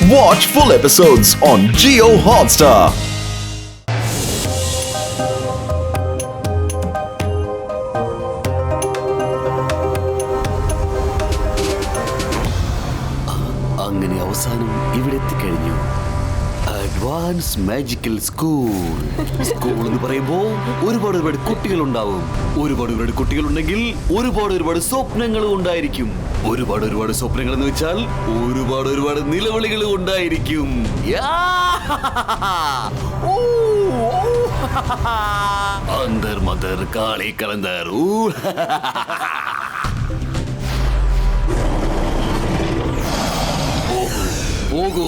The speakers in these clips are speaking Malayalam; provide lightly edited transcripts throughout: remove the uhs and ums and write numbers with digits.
Watch full episodes on Jio Hotstar. അങ്ങനെ അവസാനം ഇവിടെ എത്തിക്കഴിഞ്ഞു. Advance magical school. സ്കൂൾ എന്ന് പറയുമ്പോൾ ഒരുപാട് കുട്ടികൾ ഉണ്ടാവും. ഒരുപാട് കുട്ടികൾ ഉണ്ടെങ്കിൽ ഒരുപാട് സ്വപ്നങ്ങളും ഉണ്ടായിരിക്കും. ഒരുപാട് സ്വപ്നങ്ങൾ എന്ന് വെച്ചാൽ ഒരുപാട് നിലവിളികളും ഉണ്ടായിരിക്കും. അന്തർ മദർ കാളി കലന്തർ. പോകൂ,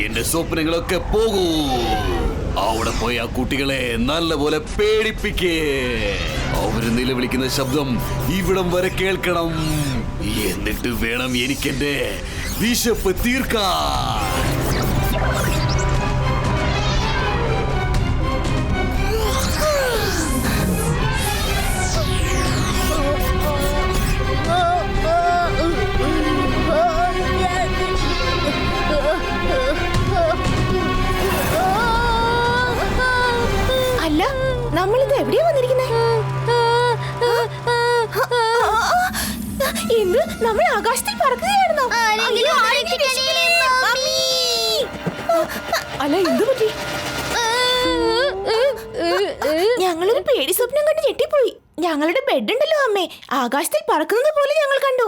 എന്റെ സ്വപ്നങ്ങളൊക്കെ പോകൂ. അവിടെ പോയി ആ കുട്ടികളെ നല്ലപോലെ പേടിപ്പിക്കേ. അവര് നിലവിളിക്കുന്ന ശബ്ദം ഇവിടം വരെ കേൾക്കണം. എന്നിട്ട് വേണം എനിക്കെന്റെ വിശപ്പ് തീർക്കാൻ. നമ്മളിത് എവിടെയാ വന്നിരിക്കുന്നേ? എന്ത്, നമ്മൾ ആകാശത്തിൽ പറക്കുകയാണെന്നോ? അല്ല, എന്ത് പറ്റി? ഞങ്ങളൊരു പേടി സ്വപ്നം കണ്ട് ഞെട്ടിപ്പോയി. ഞങ്ങളുടെ ബെഡ് ഉണ്ടല്ലോ അമ്മേ, ആകാശത്തിൽ പറക്കുന്നത് പോലെ ഞങ്ങൾ കണ്ടു.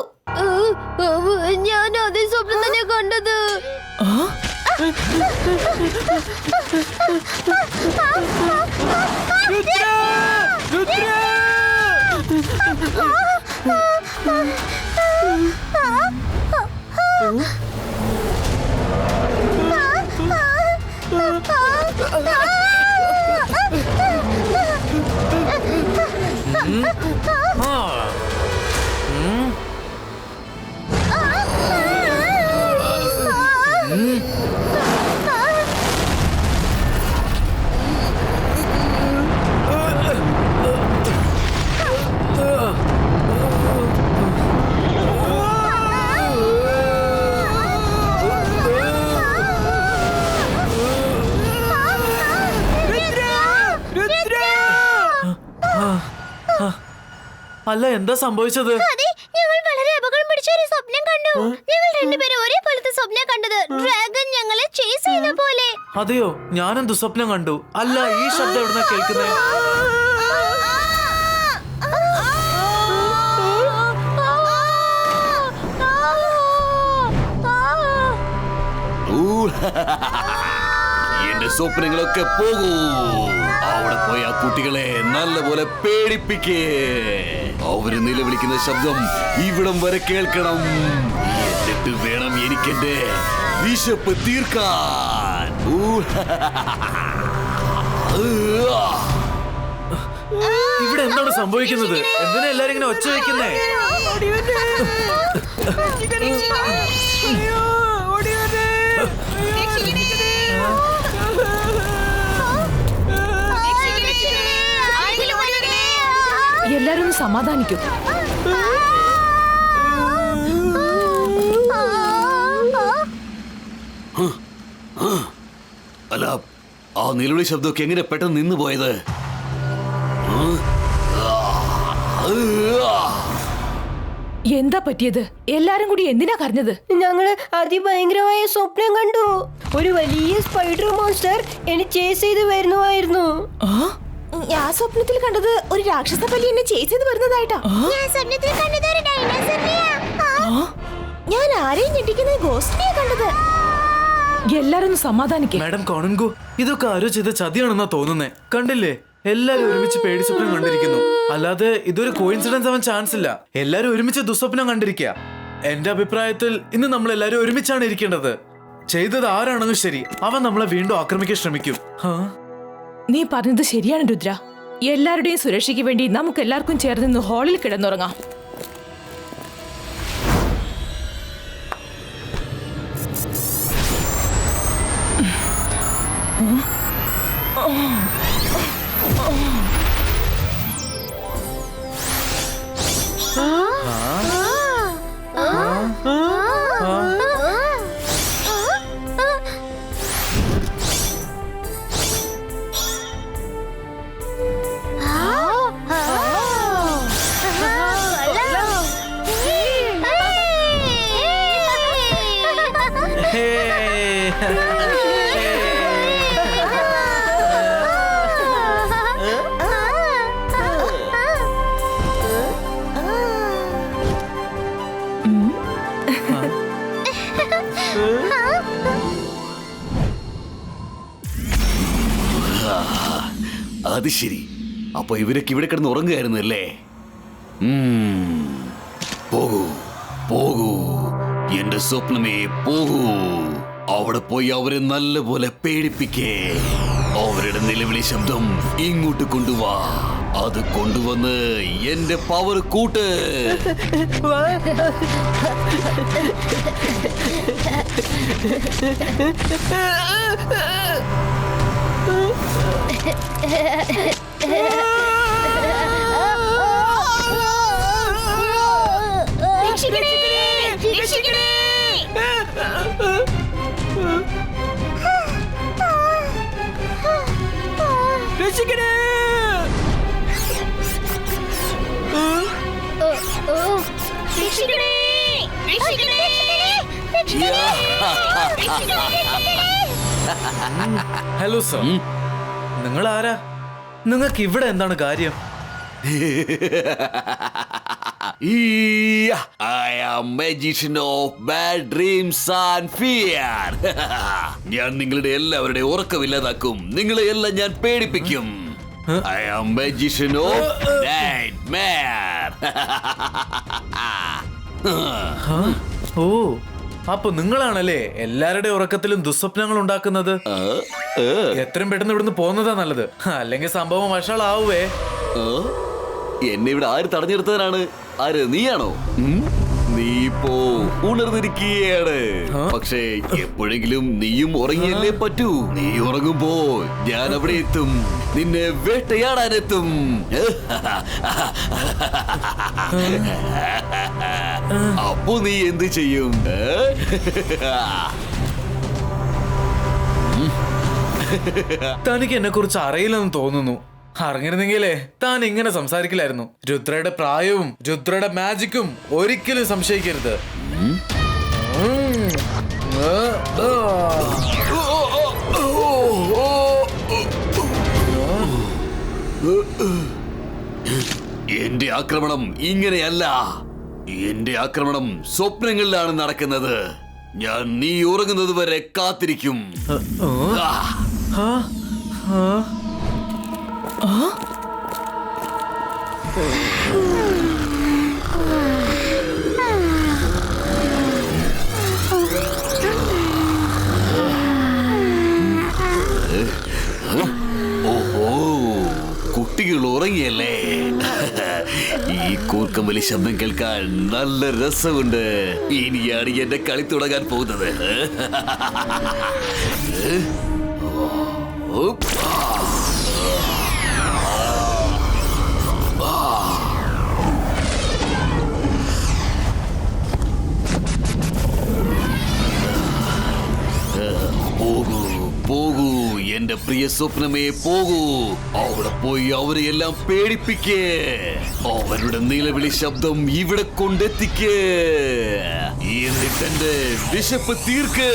ഞാൻ അതേ സ്വപ്നം തന്നെ കണ്ടത്. അല്ല, എന്താ സംഭവിച്ചത്? ഞങ്ങൾ വളരെ അപകടം പിടിച്ച ഒരു സ്വപ്നം കണ്ടു. ഞങ്ങൾ രണ്ടുപേരും ഒരേപോലത്തെ സ്വപ്നം കണ്ടത്. ഡ്രാഗൺ ഞങ്ങളെ ചേസ് ചെയ്യുന്ന പോലെ. അതെയോ? ഞാനും ദുസ്വപ്നം കണ്ടു. അല്ല, ഈ ശബ്ദം എവിടുന്നാ കേൾക്കുന്നേ? എന്റെ സ്വപ്നങ്ങളൊക്കെ പോകൂ. അവിടെ പോയി ആ കുട്ടികളെ നല്ലപോലെ പേടിപ്പിക്കേ. അവര് നിലവിളിക്കുന്ന ശബ്ദം ഇവിടം വരെ കേൾക്കണം. എന്നിട്ട് വേണം എനിക്കെന്റെ വിശപ്പ് തീർക്കാൻ. ഇവിടെ എന്താണ് സംഭവിക്കുന്നത്? എന്തിനാ എല്ലാരും ഇങ്ങനെ ഒച്ച വയ്ക്കുന്നേ? എല്ലാരും ഒന്ന് സമാധാനിക്കും. അല്ല, ആ നിലവിളി ശബ്ദമൊക്കെ എങ്ങനെ പെട്ടെന്ന് നിന്ന് പോയത്? എന്താ പറ്റിയത്? എല്ലാരും കൂടി എന്തിനാ കരഞ്ഞത്? ഞങ്ങള് അതിഭയങ്കരമായ സ്വപ്നം കണ്ടു. ഒരു വലിയ സ്പൈഡർ മോൺസ്റ്റർ എന്നെ ചേസ് ചെയ്ത് വരുന്നുവായിരുന്നു. ഞാൻ സ്വപ്നത്തിൽ കണ്ടത് ഒരു രാക്ഷസ പല്ലി എന്നെ ചേസ് ചെയ്ത് വരുന്നതായിട്ടാ. ഞാൻ ആരെയും ഞെട്ടിക്കുന്ന ഗോസ്റ്റിനെയാ കണ്ടത്. എല്ലാരും സമാധാനിക്കും. മാഡം കോണൻകു, ഇതൊക്കെ ആരോ ചെയ്ത ചതിയാണെന്നാ തോന്നുന്നേ. കണ്ടില്ലേ, എല്ലാരും ഒരുമിച്ച് പേടി സ്വപ്നം കണ്ടിരിക്കുന്നു. അല്ലാതെ ഇതൊരു കോയിൻസിഡൻസ് ആവാൻ ചാൻസ് ഇല്ല. എല്ലാരും ഒരുമിച്ച് ദുസ്വപ്നം കണ്ടിരിക്കുക. എന്റെ അഭിപ്രായത്തിൽ ഇന്ന് നമ്മൾ എല്ലാരും ഒരുമിച്ചാണ് ഇരിക്കേണ്ടത്. ചെയ്തത് ആരാണെങ്കിലും ശരി, അവൻ നമ്മളെ വീണ്ടും ആക്രമിക്കാൻ ശ്രമിക്കും. നീ പറഞ്ഞത് ശരിയാണ് രുദ്ര. എല്ലാവരുടെയും സുരക്ഷയ്ക്ക് വേണ്ടി നമുക്ക് എല്ലാവർക്കും ചേർന്ന് ഹാളിൽ കിടന്നുറങ്ങാം. അത് ശരി. അപ്പൊ ഇവരൊക്കെ ഇവിടെ കിടന്ന് ഉറങ്ങുകയായിരുന്നല്ലേ? പോകൂ പോകൂ എന്റെ സ്വപ്നമേ പോകൂ. അവിടെ പോയി അവരെ നല്ലപോലെ പേടിപ്പിക്കേ. അവരുടെ നിലവിളി ശബ്ദം ഇങ്ങോട്ട് കൊണ്ടുവാ. അത് കൊണ്ടുവന്ന് എന്റെ പവർ കൂട്ട്. ഹലോ സർ, നിങ്ങൾ ആരാ? നിങ്ങൾക്ക് ഇവിടെ എന്താണ് കാര്യം? I am magician of bad dreams and fear. ഞാൻ നിങ്ങളുടെ എല്ലാവരുടെ ഉറക്കമില്ലാതാക്കും. നിങ്ങളെ എല്ലാം ഞാൻ പേടിപ്പിക്കും. I am magician of nightmare. ഓ, അപ്പൊ നിങ്ങളാണല്ലേ എല്ലാവരുടെ ഉറക്കത്തിലും ദുസ്വപ്നങ്ങൾ ഉണ്ടാക്കുന്നത്? എത്രയും പെട്ടെന്ന് ഇവിടുന്ന് പോകുന്നതാ നല്ലത്, അല്ലെങ്കിൽ സംഭവം വഷളാവുവേ. എന്നെ ഇവിടെ ആര് തടഞ്ഞു നിർത്താനാണ്? ആര്? നീയാണോ? നീ ഇപ്പോ ഉണർന്നിരിക്കുകയാണ്. പക്ഷേ എപ്പോഴെങ്കിലും നീയും ഉറങ്ങിയല്ലേ പറ്റൂ. നീ ഉറങ്ങുമ്പോ ഞാൻ അവിടെ എത്തും, നിന്നെ വേട്ടയാടാനെത്തും. അപ്പോ നീ എന്ത് ചെയ്യും? തനിക്ക് എന്നെ കുറിച്ച് അറിയില്ലെന്ന് തോന്നുന്നു. അറിഞ്ഞിരുന്നെങ്കിലേ താൻ ഇങ്ങനെ സംസാരിക്കില്ലായിരുന്നു. രുദ്രയുടെ പ്രായവും രുദ്രയുടെ മാജിക്കും ഒരിക്കലും സംശയിക്കരുത്. എന്റെ ആക്രമണം ഇങ്ങനെയല്ല. എന്റെ ആക്രമണം സ്വപ്നങ്ങളിലാണ് നടക്കുന്നത്. ഞാൻ നീ ഉറങ്ങുന്നത് വരെ കാത്തിരിക്കും. ഓഹോ, കുട്ടികൾ ഉറങ്ങിയല്ലേ? ഈ കൂർക്കമ്പലി ശബ്ദം കേൾക്കാൻ നല്ല രസമുണ്ട്. ഇനിയാണ് എന്റെ കളി തുടങ്ങാൻ പോകുന്നത്. പോകൂ പോകൂ എന്റെ പ്രിയ സ്വപ്നമേ പോകൂ. അവിടെ പോയി അവരെ എല്ലാം പേടിപ്പിക്കേ. അവരുടെ നിലവിളി ശബ്ദം ഇവിടെ കൊണ്ടെത്തിക്കേ. എന്നിട്ട് എന്റെ വിശപ്പ് തീർക്ക്.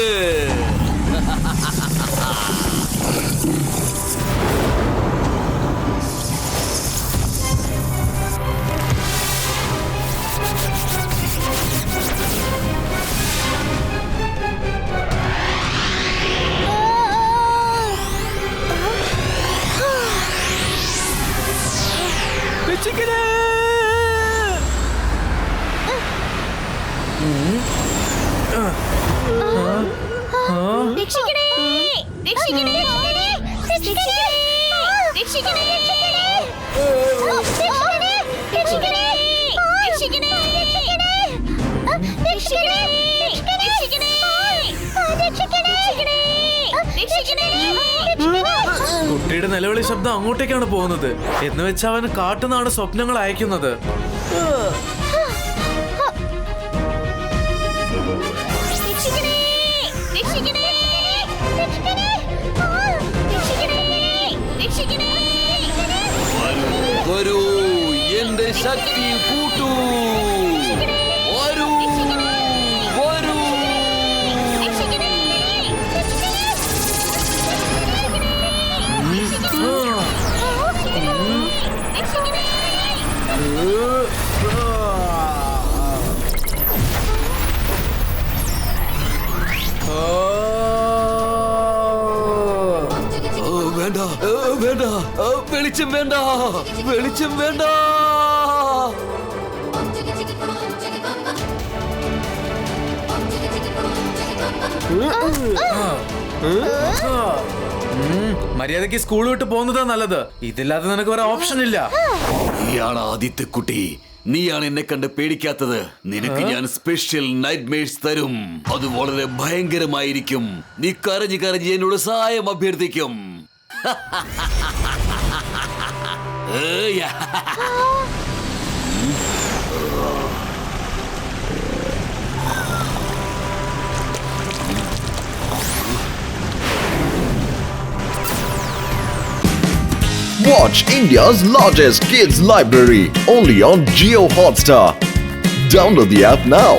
കുട്ടിയുടെ നിലവിളി ശബ്ദം അങ്ങോട്ടേക്കാണ് പോകുന്നത്. എന്ന് വെച്ചാൽ അവൻ കാട്ടുന്നാണ് സ്വപ്നങ്ങൾ അയക്കുന്നത്. വരൂ, എന്റെ ശക്തി കൂട്ടൂ. വരൂ വരൂ. വേണ്ട, വെളിച്ചം വേണ്ട, വെളിച്ചം വേണ്ട. മര്യാദക്ക് സ്കൂൾ വിട്ട് പോകുന്നതാ നല്ലത്. ഇതില്ലാതെ നിനക്ക് വേറെ ഓപ്ഷൻ ഇല്ല. നീയാണ് ആദ്യത്തെ കുട്ടി. നീയാണ് എന്നെ കണ്ട് പേടിക്കാത്തത്. നിനക്ക് ഞാൻ സ്പെഷ്യൽ നൈറ്റ്മേഴ്സ് തരും. അത് വളരെ ഭയങ്കരമായിരിക്കും. നീ കരഞ്ഞ് കരഞ്ഞ് എന്നോട് സഹായം അഭ്യർത്ഥിക്കും. ഏയ്. Watch India's largest kids library only on Jio Hotstar. Download the app now.